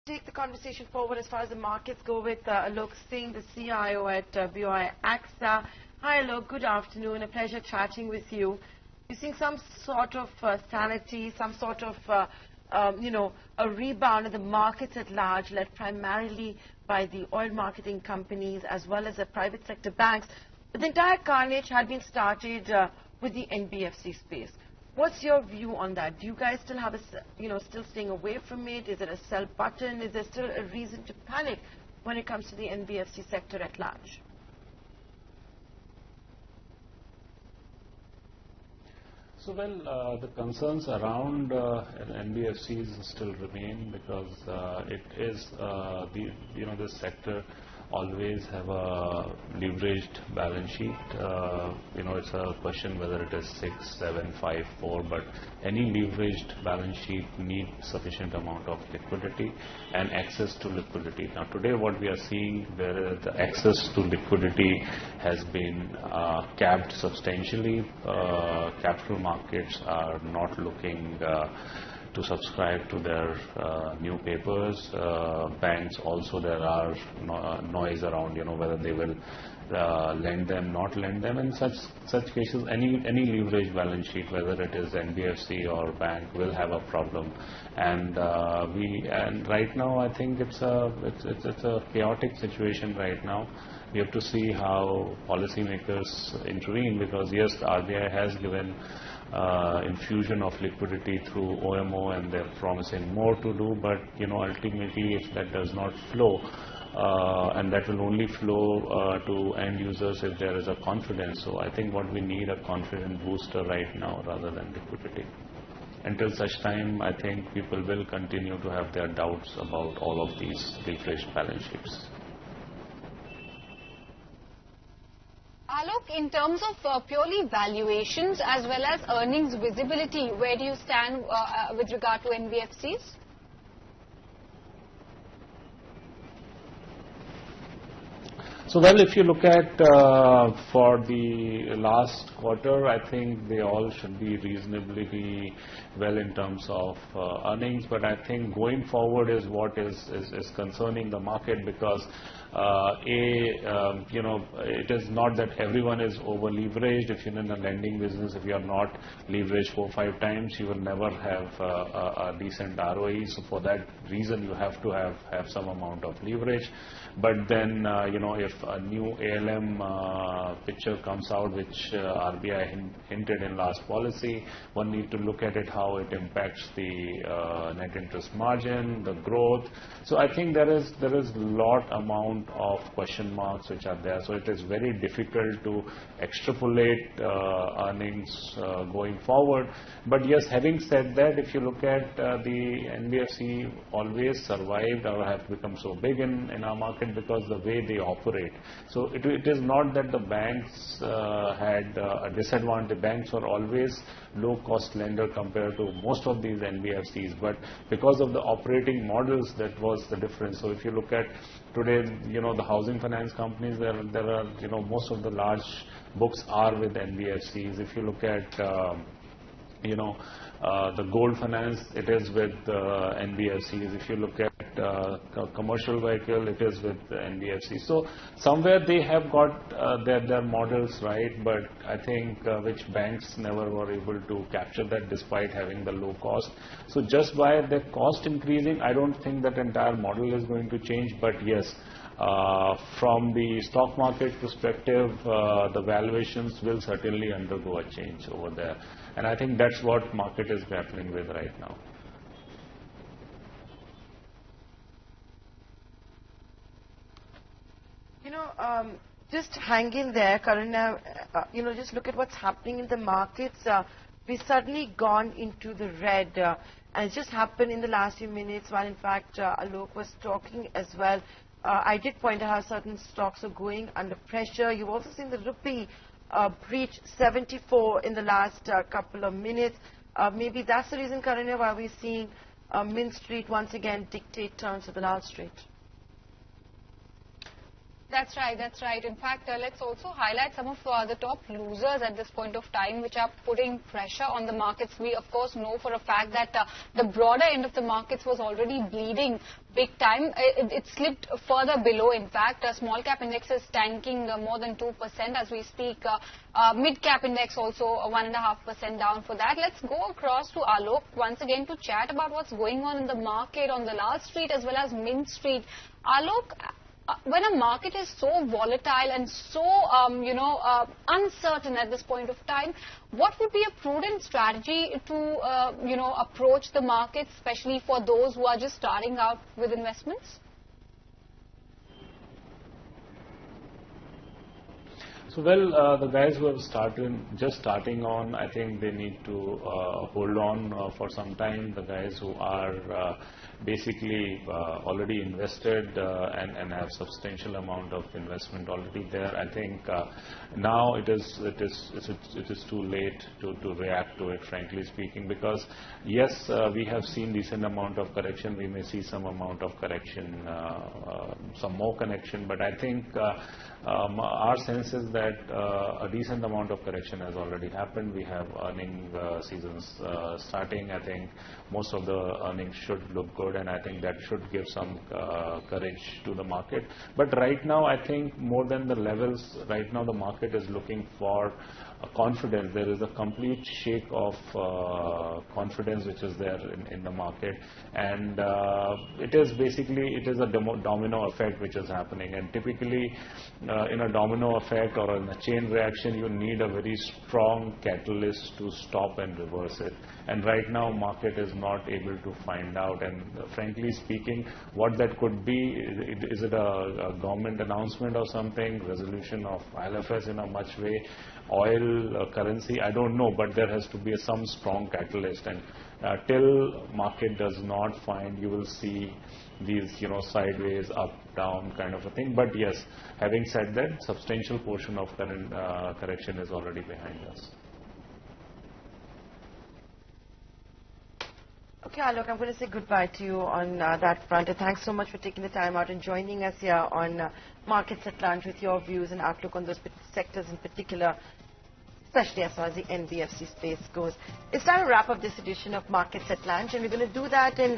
Take the conversation forward as far as the markets go with Alok Singh, the CIO at BOI AXA. Hi Alok, good afternoon. A pleasure chatting with you. You're seeing some sort of sanity, some sort of, a rebound in the markets at large, led primarily by the oil marketing companies as well as the private sector banks. But the entire carnage had been started with the NBFC space. What's your view on that? Do you guys still have still staying away from it? Is it a sell button? Is there still a reason to panic when it comes to the NBFC sector at large? So, well, the concerns around NBFCs still remain because it is this sector always have a leveraged balance sheet. It's a question whether it is 6, 7, 5, 4, but any leveraged balance sheet needs sufficient amount of liquidity and access to liquidity. Now, today what we are seeing, where the access to liquidity has been capped substantially. Capital markets are not looking to subscribe to their new papers. Banks also, there are noise around whether they will lend them, not lend them. In such cases, any leverage balance sheet, whether it is NBFC or bank, will have a problem. And right now I think it's a chaotic situation right now. We have to see how policymakers intervene, because yes, the RBI has given infusion of liquidity through OMO, and they're promising more to do, but ultimately if that does not flow, and that will only flow to end users if there is a confidence. So I think what we need a confidence booster right now rather than liquidity. Until such time, I think people will continue to have their doubts about all of these leveraged balance sheets. Alok, in terms of purely valuations as well as earnings visibility, where do you stand with regard to NBFCs? So, well, if you look at for the last quarter, I think they all should be reasonably well in terms of earnings. But I think going forward is what is concerning the market, because it is not that everyone is over leveraged. If you're in a lending business, if you are not leveraged 4 or 5 times, you will never have a decent ROE. So for that reason, you have to have some amount of leverage. But then, if a new ALM picture comes out, which RBI hinted in last policy, one need to look at it, how it impacts the net interest margin, the growth. So I think there is lot amount of question marks which are there. So it is very difficult to extrapolate earnings going forward. But yes, having said that, if you look at the NBFC always survived or have become so big in our market because the way they operate. So it is not that the banks had a disadvantage. Banks were always low cost lender compared to most of these NBFCs, but because of the operating models, that was the difference. So if you look at today, the housing finance companies, there are most of the large books are with NBFCs. If you look at the gold finance, it is with NBFCs. If you look at commercial vehicle, it is with NBFC. So somewhere they have got their models right, but I think which banks never were able to capture that despite having the low cost. So just by the cost increasing, I don't think that entire model is going to change. But yes, from the stock market perspective, the valuations will certainly undergo a change over there. And I think that's what market is grappling with right now. Just hang in there, Karuna. Just look at what's happening in the markets. We've suddenly gone into the red, and it just happened in the last few minutes, while in fact Alok was talking as well. I did point out how certain stocks are going under pressure. You've also seen the rupee breach 74 in the last couple of minutes. Maybe that's the reason, Karuna, why we're seeing Mint Street once again dictate terms of the Lal Street. That's right, that's right. In fact, let's also highlight some of the top losers at this point of time, which are putting pressure on the markets. We, of course, know for a fact that the broader end of the markets was already bleeding big time. It slipped further below, in fact. Small cap index is tanking more than 2% as we speak. Mid cap index also 1.5% down for that. Let's go across to Alok once again to chat about what's going on in the market on the Lal Street as well as Mint Street. Alok, when a market is so volatile and so, uncertain at this point of time, what would be a prudent strategy to, approach the market, especially for those who are just starting out with investments? So, well, the guys who have just starting on, I think they need to hold on for some time. The guys who are basically already invested and have substantial amount of investment already there, I think now it is too late to react to it, frankly speaking, because yes, we have seen decent amount of correction. We may see some amount of correction, some more correction, but I think our sense is that a decent amount of correction has already happened. We have earning seasons starting. I think most of the earnings should look good, and I think that should give some courage to the market. But right now, I think more than the levels, right now the market is looking for confidence. There is a complete shake of confidence which is there in the market, and it is a domino effect which is happening, and typically in a domino effect or in a chain reaction you need a very strong catalyst to stop and reverse it, and right now market is not able to find out, and frankly speaking what that could be, is it a government announcement or something, resolution of ILFS in a much way, oil, currency, I don't know, but there has to be some strong catalyst, and till market does not find, you will see these sideways, up, down kind of a thing. But yes, having said that, substantial portion of current correction is already behind us. Okay, Alok, I'm going to say goodbye to you on that front, and thanks so much for taking the time out and joining us here on Markets at Lunch with your views and outlook on those sectors in particular, especially as far as the NBFC space goes. It's time to wrap up this edition of Markets at Lunch, and we're going to do that in